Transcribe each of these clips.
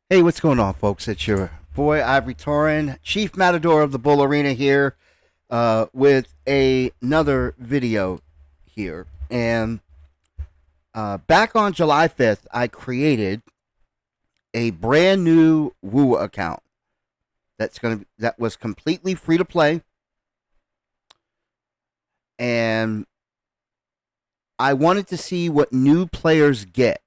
Hey, what's going on, folks? It's your boy Ivory Torin, Chief Matador of the Bull Arena here, with another video here. And back on July 5th, I created a brand new Wuwa account that was completely free to play, and I wanted to see what new players get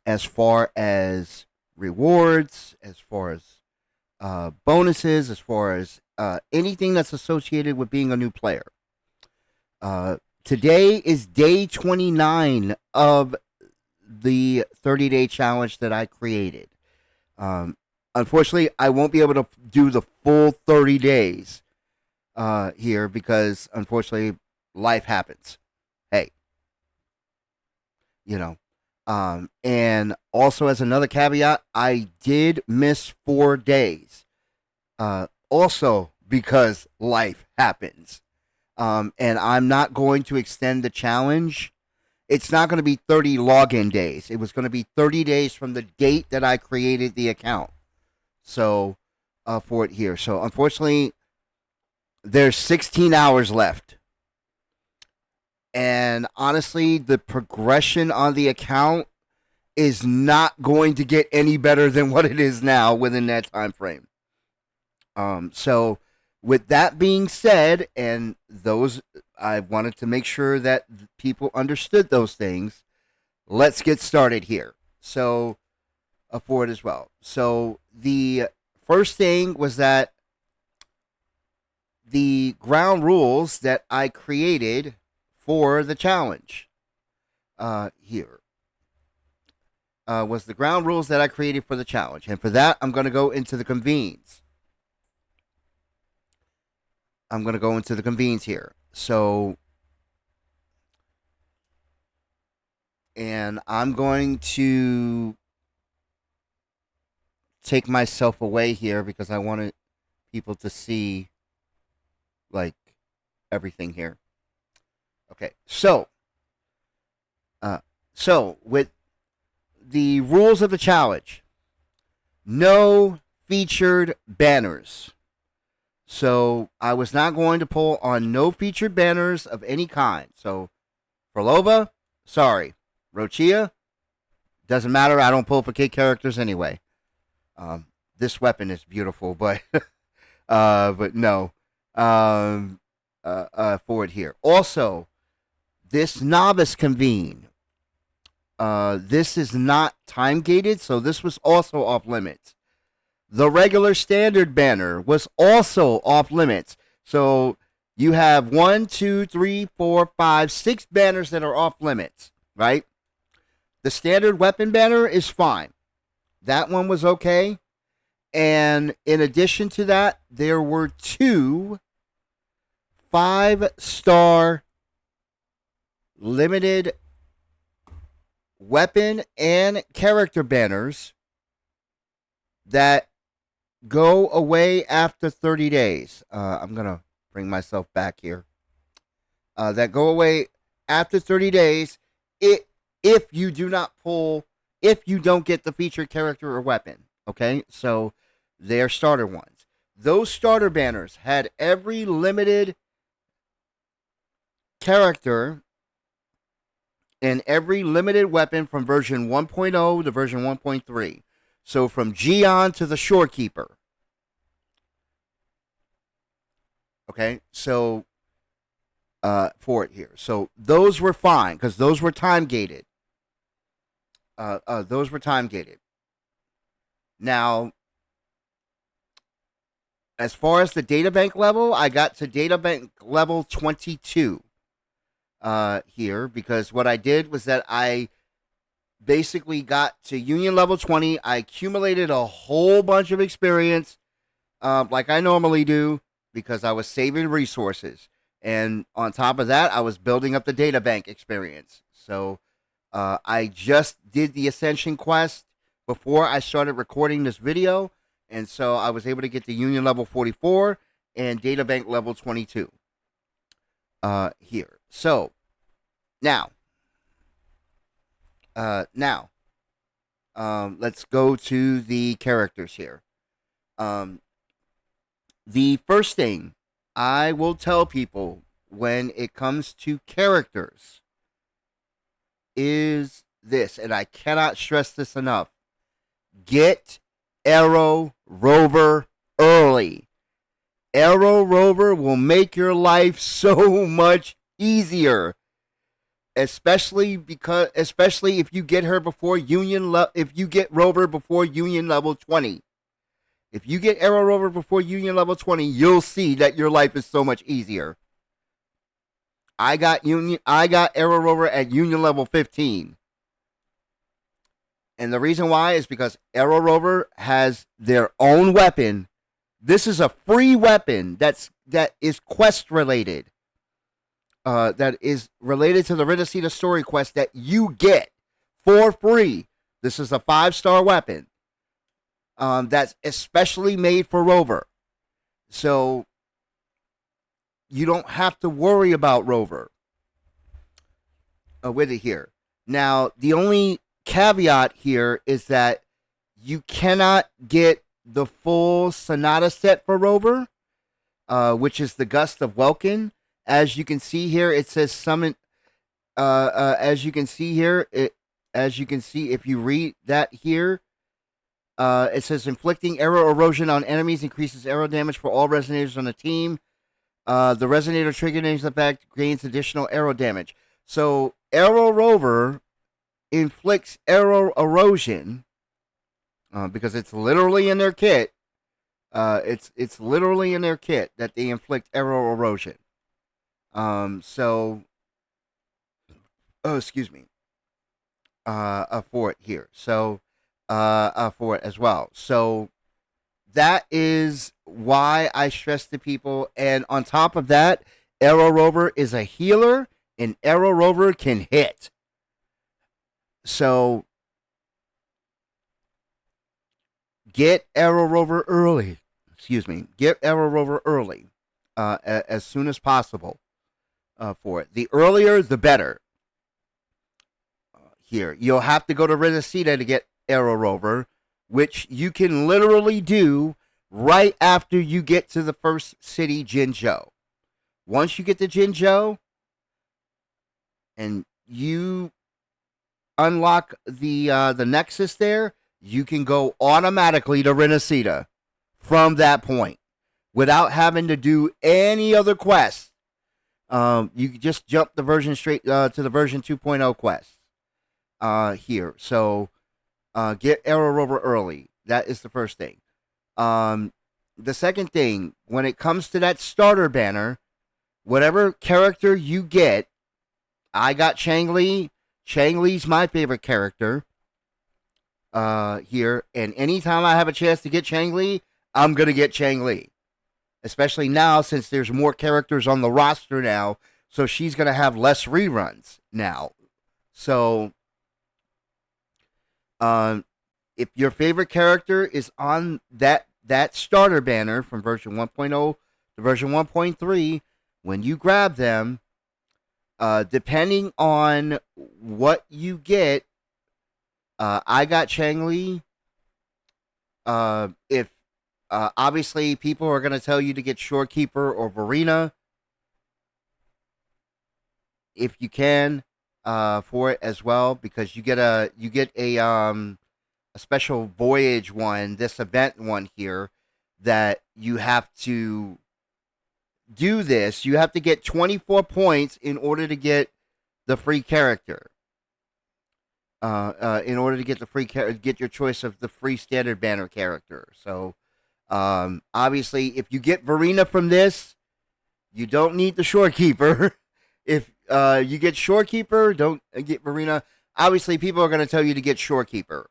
as far as rewards, as far as bonuses, as far as anything that's associated with being a new player. Today is day 29 of the 30-day challenge that I created. Unfortunately, I won't be able to do the full 30 days here because, unfortunately, life happens. Hey, you know. And also, as another caveat, I did miss 4 days. Also, because life happens. And I'm not going to extend the challenge. It's not going to be 30 login days. It was going to be 30 days from the date that I created the account. So, for it here. So, unfortunately, there's 16 hours left. And honestly, the progression on the account is not going to get any better than what it is now within that time frame. So with that being said, and those, I wanted to make sure that people understood those things. Let's get started here. So for it as well. So the first thing was that the ground rules that I created for the challenge here was the ground rules that I created for the challenge. And for that, I'm going to go into the convenes. I'm going to go into the convenes here. So, and I'm going to take myself away here because I wanted people to see, like, everything here. Okay, so with the rules of the challenge, no featured banners. So I was not going to pull on no featured banners of any kind. So Frolova, sorry. Rochia, doesn't matter. I don't pull for kid characters anyway. This weapon is beautiful, but but no. Forward here. Also, this novice convene. This is not time gated, so this was also off limits. The regular standard banner was also off limits. So you have 1, 2, 3, 4, 5, 6 banners that are off limits, right? The standard weapon banner is fine. That one was okay. And in addition to that, there were 2 5-star limited weapon and character banners that go away after 30 days. I'm going to bring myself back here. That go away after 30 days if you do not pull, if you don't get the featured character or weapon. Okay, so they're starter ones. Those starter banners had every limited character and every limited weapon from version 1.0 to version 1.3. So from Gion to the Shorekeeper. Okay, so for it here. So those were fine because those were time gated. Those were time gated. Now, as far as the databank level, I got to databank level 22 here because what I did was that I basically got to Union level 20. I accumulated a whole bunch of experience like I normally do because I was saving resources. And on top of that, I was building up the databank experience. So I just did the Ascension quest before I started recording this video. And so I was able to get to Union level 44 and databank level 22 here. So now let's go to the characters here. Um, the first thing I will tell people when it comes to characters is this, and I cannot stress this enough. Get Arrow Rover early. Arrow Rover will make your life so much easier, especially if you get her before if you get Rover before Union level 20. If you get Arrow Rover before Union level 20, you'll see that your life is so much easier. I got Arrow Rover at Union level 15. And the reason why is because Arrow Rover has their own weapon. This is a free weapon that is quest related. That is related to the Renacita story quest that you get for free. This is a 5-star weapon. That's especially made for Rover. So you don't have to worry about Rover with it here. Now, the only caveat here is that you cannot get the full Sonata set for Rover, which is the Gust of Welkin. As you can see here, it says summon. As you can see here, if you read that here, it says inflicting arrow erosion on enemies increases arrow damage for all resonators on the team. The resonator triggering effect gains additional arrow damage. So Arrow Rover inflicts arrow erosion because it's literally in their kit. It's literally in their kit that they inflict arrow erosion. Excuse me. For it here. So, for it as well. So that is why I stress to people. And on top of that, Arrow Rover is a healer, and Arrow Rover can hit. So get Arrow Rover early. Excuse me. Get Arrow Rover early, as soon as possible. For it. The earlier, the better. Here, you'll have to go to Renacita to get Arrow Rover, which you can literally do right after you get to the first city, Jinzhou. Once you get to Jinzhou and you unlock the Nexus there, you can go automatically to Renacita from that point without having to do any other quests. You just jump the version straight to the version 2.0 quest here. So get Arrow Rover early. That is the first thing. The second thing, when it comes to that starter banner, whatever character you get, I got Chang-Li. Chang-Li's my favorite character here. And anytime I have a chance to get Chang-Li, I'm going to get Chang-Li. Especially now, since there's more characters on the roster now, so she's going to have less reruns now. So, if your favorite character is on that starter banner from version 1.0 to version 1.3, when you grab them, depending on what you get, I got Chang-Li. If obviously, people are going to tell you to get Shorekeeper or Verena if you can for it as well, because you get a special voyage one, this event one here, that you have to do this. You have to get 24 points in order to get the free character. In order to get get your choice of the free standard banner character. So. Obviously, if you get Verena from this, you don't need the Shorekeeper. If you get Shorekeeper, don't get Verena. Obviously, people are going to tell you to get Shorekeeper.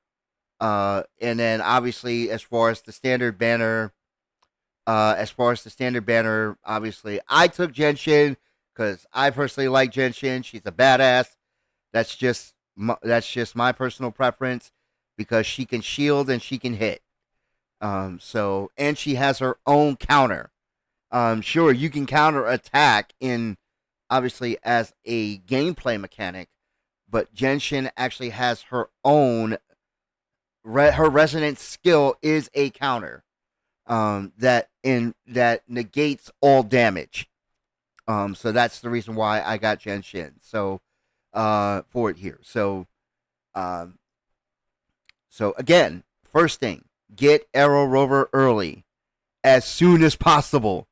And then, obviously, as far as the standard banner, obviously, I took Genshin because I personally like Genshin. She's a badass. That's just my personal preference because she can shield and she can hit. And she has her own counter. Sure, you can counter attack obviously as a gameplay mechanic, but Genshin actually has her own her resonance skill is a counter that negates all damage. So that's the reason why I got Genshin. So for it here. Um, so again, first thing, get Arrow Rover early, as soon as possible.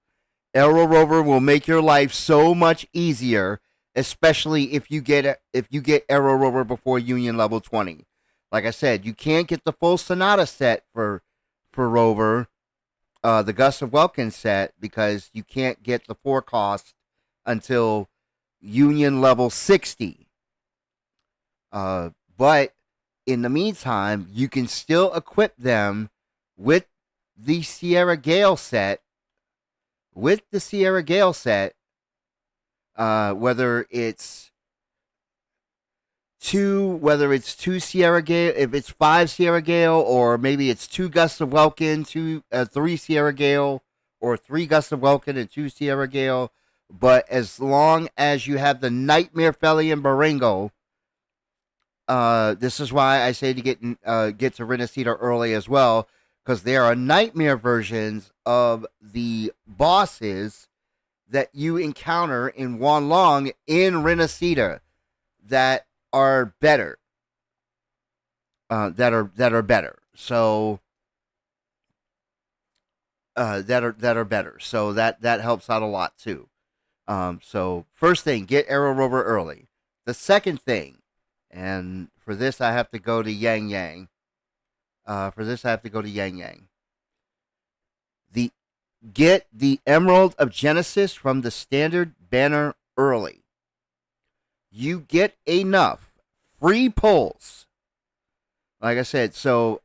Arrow Rover will make your life so much easier, especially if you get Arrow Rover before Union level 20. Like I said, you can't get the full Sonata set for Rover, the Gust of Welkin set, because you can't get the 4 cost until Union level 60. But in the meantime, you can still equip them with the Sierra Gale set. Whether it's two Sierra Gale, if it's 5 Sierra Gale, or maybe it's 2 Gusts of Welkin, 3 Sierra Gale, or 3 Gusts of Welkin and 2 Sierra Gale. But as long as you have the Nightmare Felian Baringo, this is why I say to get to Renacida early as well, because there are nightmare versions of the bosses that you encounter in Wanlong in Renacida that are better. That are better. So that are better. So that helps out a lot too. So first thing, get Arrow Rover early. The second thing, and for this I have to go to Yang Yang. Get the Emerald of Genesis from the standard banner early. You get enough free pulls. Like I said, so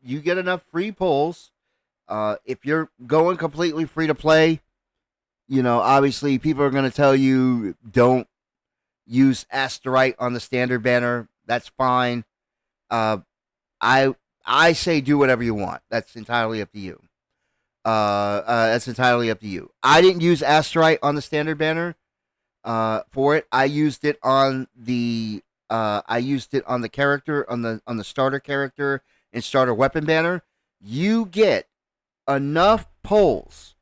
you get enough free pulls. If you're going completely free to play, obviously people are going to tell you don't use Asterite on the standard banner. That's fine. I say do whatever you want. That's entirely up to you. I didn't use Asterite on the standard banner for it. I used it on the character, on the starter character and starter weapon banner. You get enough pulls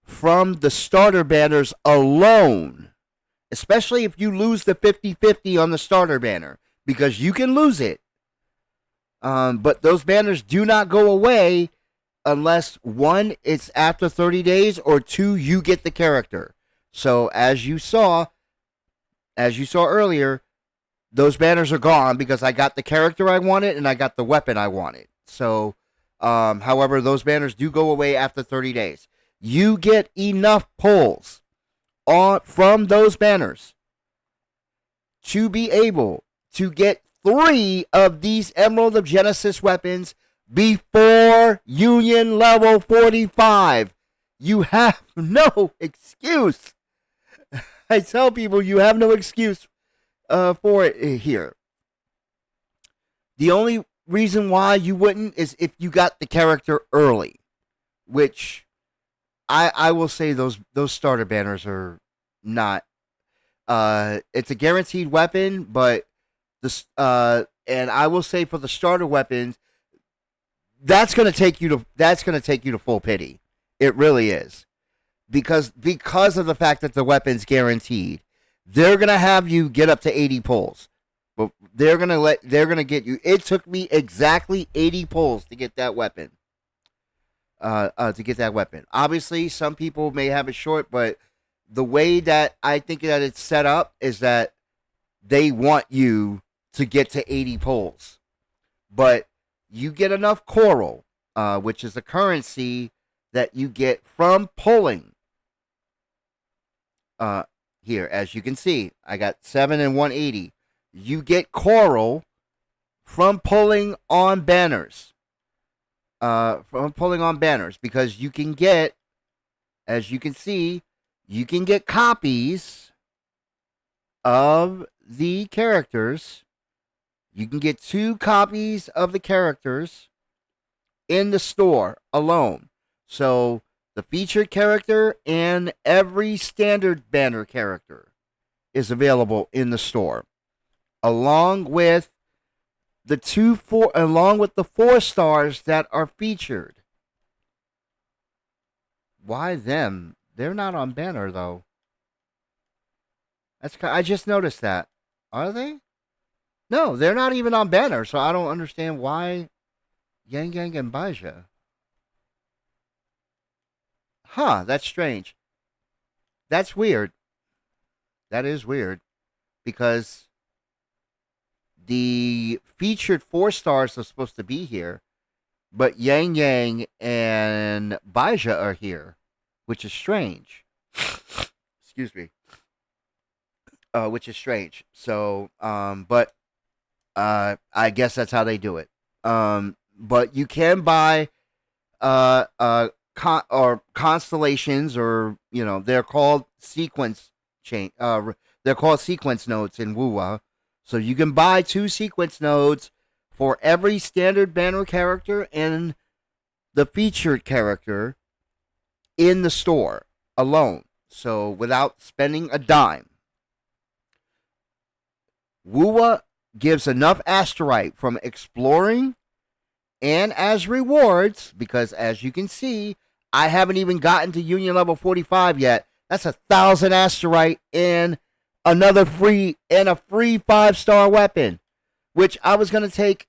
from the starter banners alone, especially if you lose the 50-50 on the starter banner, because you can lose it. But those banners do not go away unless, 1, it's after 30 days, or 2, you get the character. So as you saw earlier, those banners are gone because I got the character I wanted and I got the weapon I wanted. So, however, those banners do go away after 30 days. You get enough pulls from those banners to be able to get 3 of these Emerald of Genesis weapons before Union level 45. You have no excuse. I tell people you have no excuse for it here. The only reason why you wouldn't is if you got the character early, which I will say those starter banners are not. It's a guaranteed weapon, but and I will say for the starter weapons, that's going to take you to full pity. It really is, because of the fact that the weapon's guaranteed. They're going to have you get up to 80 pulls, but they're going to get you. It took me exactly 80 pulls to get that weapon. Obviously, some people may have it short, but the way that I think that it's set up is that they want you to get to 80 pulls. But you get enough coral, which is a currency that you get from pulling. Here, as you can see, I got 7 and 180. You get coral from pulling on banners. Because you can get, as you can see, you can get copies of the characters. You can get 2 copies of the characters in the store alone. So the featured character and every standard banner character is available in the store, along with the 2-4 along with the 4 stars that are featured. Why them? They're not on banner though. I just noticed that. Are they? No, they're not even on banner, so I don't understand why Yang Yang and Baja. Huh, that's strange. That's weird. That is weird because the featured 4 stars are supposed to be here, but Yang Yang and Baja are here, which is strange. Excuse me. Which is strange. So, but I guess that's how they do it. But you can buy or constellations, or they're called sequence chain. They're called sequence nodes in Wuwa. So you can buy 2 sequence nodes for every standard banner character and the featured character in the store alone. So without spending a dime. Wuwa gives enough asterite from exploring and as rewards, because as you can see, I haven't even gotten to Union level 45 yet. That's 1,000 asterite and a free 5-star weapon, which I was gonna take.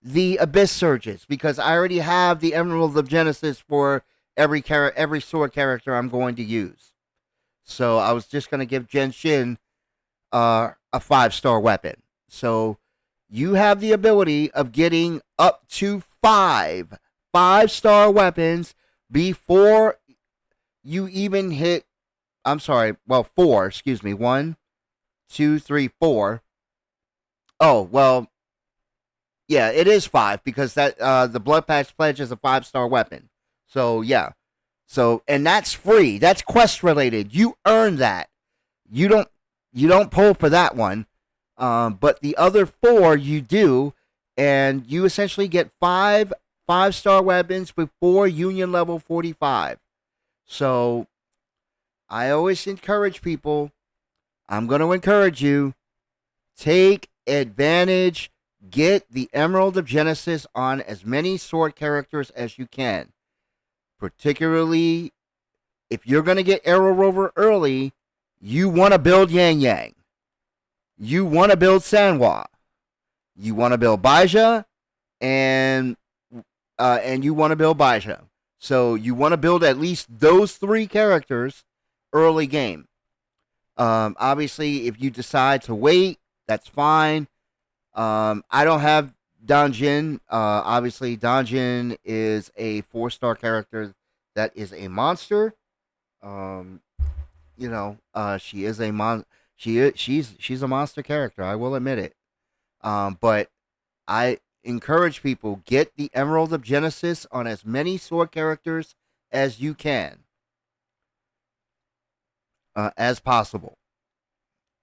The Abyss Surges, because I already have the Emerald of Genesis for every sword character I'm going to use. So I was just gonna give Genshin a 5-star weapon. So you have the ability of getting up to 5-star weapons before you even hit. I'm sorry. Well, 4. Excuse me. 1, 2, 3, 4. Oh well. Yeah, it is 5 because that the Blood Pact Pledge is a 5-star weapon. So yeah. So and that's free. That's quest related. You earn that. You don't pull for that one. But the other 4 you do, and you essentially get 5-star weapons before Union level 45. So I always encourage people. I'm going to encourage you. Take advantage. Get the Emerald of Genesis on as many sword characters as you can. Particularly if you're going to get Arrow Rover early, you want to build Yang Yang. You want to build Sanhua. You want to build Baja, and you want to build Baja. So you want to build at least those 3 characters early game. Obviously, if you decide to wait, that's fine. I don't have Danjin. Obviously, Danjin is a 4-star character that is a monster. She is a she's a monster character. I will admit it. But I encourage people, get the Emerald of Genesis on as many sword characters as you can, as possible.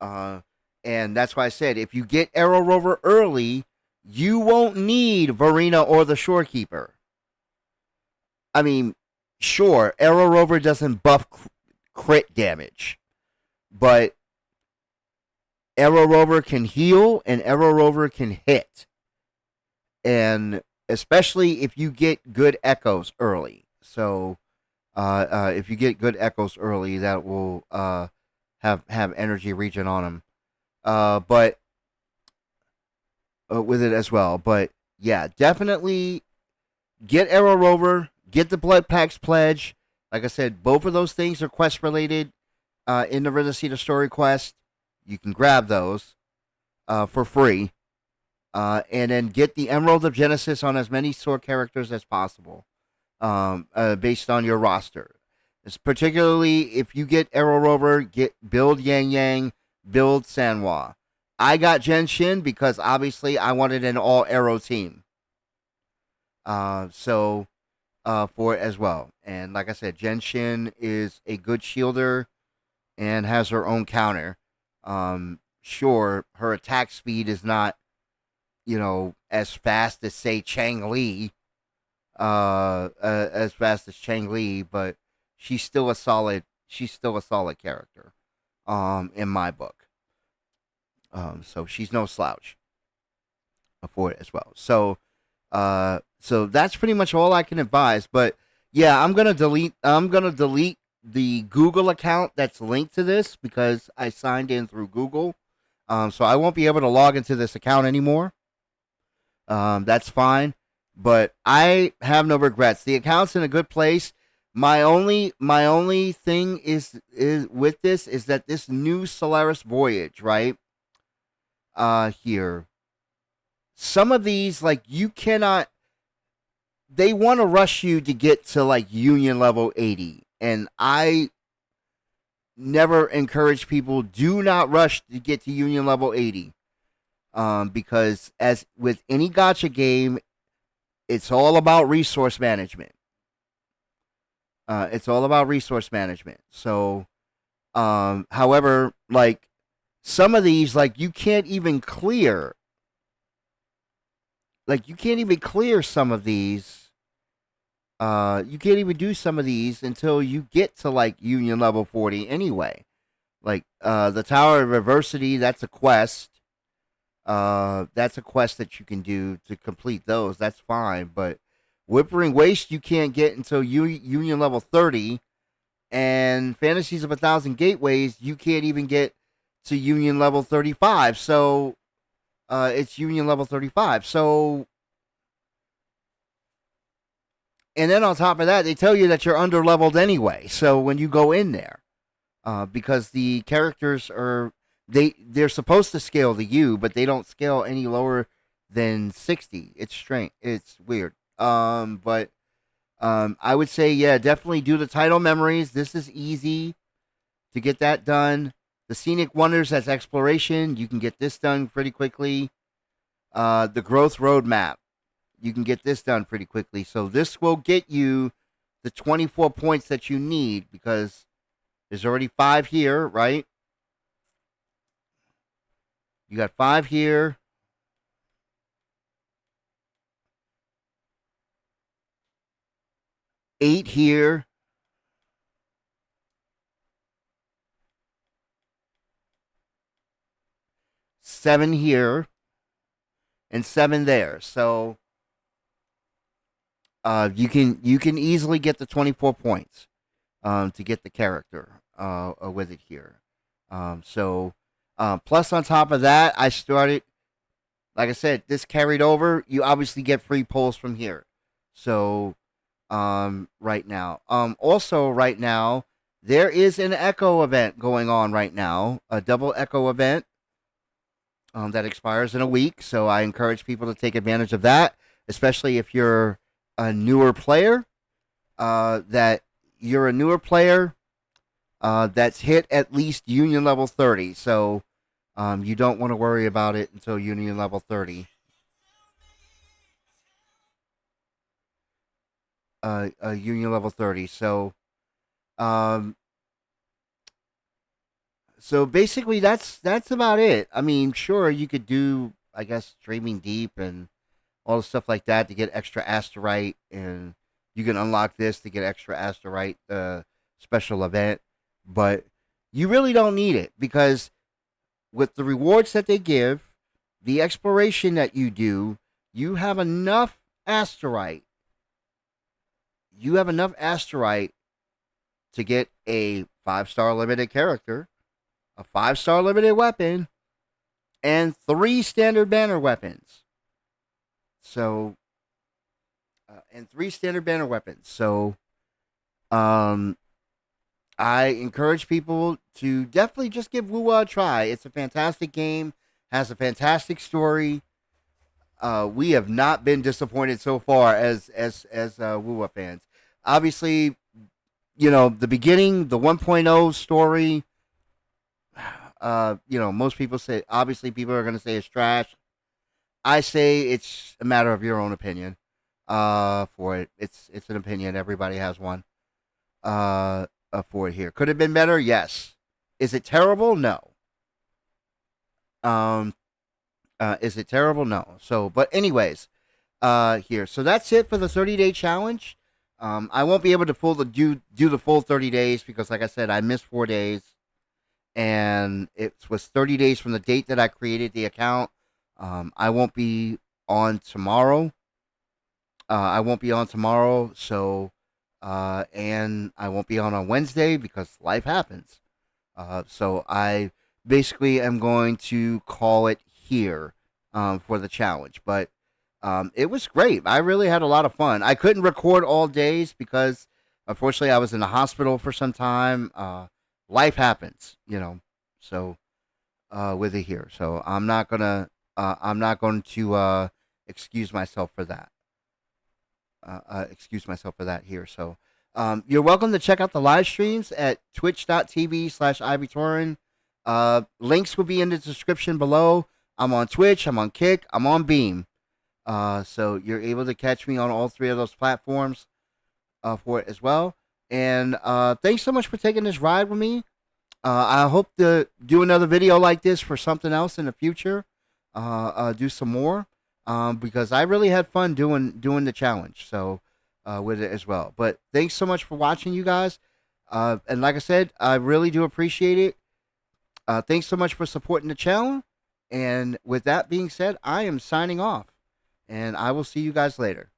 And that's why I said, if you get Arrow Rover early, you won't need Varina or the Shorekeeper. I mean, sure, Arrow Rover doesn't buff crit damage, but Arrow Rover can heal and Arrow Rover can hit. And especially if you get good echoes early. So if you get good echoes early, that will have energy regen on them. But with it as well. But yeah, definitely get Arrow Rover, get the Blood Pact Pledge. Like I said, both of those things are quest related in the Renacida story quest. You can grab those for free. And then get the Emerald of Genesis on as many sword characters as possible, based on your roster. It's particularly if you get Arrow Rover, build Yang Yang, build Sanhua. I got Genshin because obviously I wanted an all Arrow team. For it as well. And like I said, Genshin is a good shielder and has her own counter. Sure, her attack speed is not, as fast as say Chang Li, as fast as Chang Li, but she's still a solid character, in my book. So she's no slouch. for it as well. So that's pretty much all I can advise. But yeah, I'm gonna delete. The Google account that's linked to this because I signed in through Google. So I won't be able to log into this account anymore. That's fine, but I have no regrets. The account's in a good place. My only thing is with this is that this new Solaris Voyage, right? Here, some of these like you cannot. They want to rush you to get to like Union level 80, and I never encourage people. Do not rush to get to Union level 80. Because as with any gacha game, it's all about resource management. It's all about resource management. So, however, like some of these, like you can't even clear. Like you can't even clear some of these. You can't even do some of these until you get to like Union level 40 anyway. Like the Tower of Adversity, that's a quest. That's a quest that you can do to complete those. That's fine. But Whimpering Waste, you can't get until Union level 30. And Fantasies of a Thousand Gateways, you can't even get to Union level 35. So, it's Union level 35. So, and then on top of that, they tell you that you're under leveled anyway. So when you go in there, because the characters are they're supposed to scale to you, but they don't scale any lower than 60. It's strange. It's weird. But I would say yeah, definitely do the title memories. This is easy to get that done. The Scenic Wonders, that's exploration. You can get this done pretty quickly. The Growth Roadmap, you can get this done pretty quickly. So this will get you the 24 points that you need because there's already 5 here, right? You got 5 here. 8 here. 7 here. And 7 there. So you can easily get the 24 points to get the character with it here. Plus on top of that, I started, like I said, this carried over. You obviously get free pulls from here. So right now, also right now, there is an Echo event going on right now, a double Echo event that expires in a week. So I encourage people to take advantage of that, especially if you're a newer player. That you're a newer player that's hit at least Union level 30. So you don't want to worry about it until Union level 30. Union level 30. Um, so basically, that's about it. I mean, sure, you could do, I guess, streaming deep and all the stuff like that to get extra asterite, and you can unlock this to get extra asterite special event, but you really don't need it because with the rewards that they give, the exploration that you do, you have enough asterite. You have enough asterite to get a 5-star limited character, a 5-star limited weapon, and 3 standard banner weapons. So, and 3 standard banner weapons. So, I encourage people to definitely just give Wuwa a try. It's a fantastic game, has a fantastic story. We have not been disappointed so far as Wuwa fans. Obviously, you know, the beginning, the 1.0 story, most people say, obviously people are going to say it's trash. I say it's a matter of your own opinion. For it, it's an opinion. Everybody has one. For it here, could it have been better? Yes. Is it terrible? No. Um, is it terrible? No. So, but anyways, here. So that's it for the 30-day challenge. I won't be able to do the full 30 days because, like I said, I missed 4 days, and it was 30 days from the date that I created the account. I won't be on tomorrow. I won't be on tomorrow, so and I won't be on Wednesday because life happens. So I basically am going to call it here for the challenge. But it was great. I really had a lot of fun. I couldn't record all days because unfortunately I was in the hospital for some time. Life happens, you know. So with it here, so I'm not going to excuse myself for that. Excuse myself for that here. So you're welcome to check out the live streams at twitch.tv/ivytorin. Links will be in the description below. I'm on Twitch, I'm on Kick, I'm on Beam. So you're able to catch me on all three of those platforms for it as well. And thanks so much for taking this ride with me. I hope to do another video like this for something else in the future. Do some more because I really had fun doing the challenge. So with it as well. But thanks so much for watching, you guys. And like I said, I really do appreciate it. Thanks so much for supporting the channel. And with that being said, I am signing off. And I will see you guys later.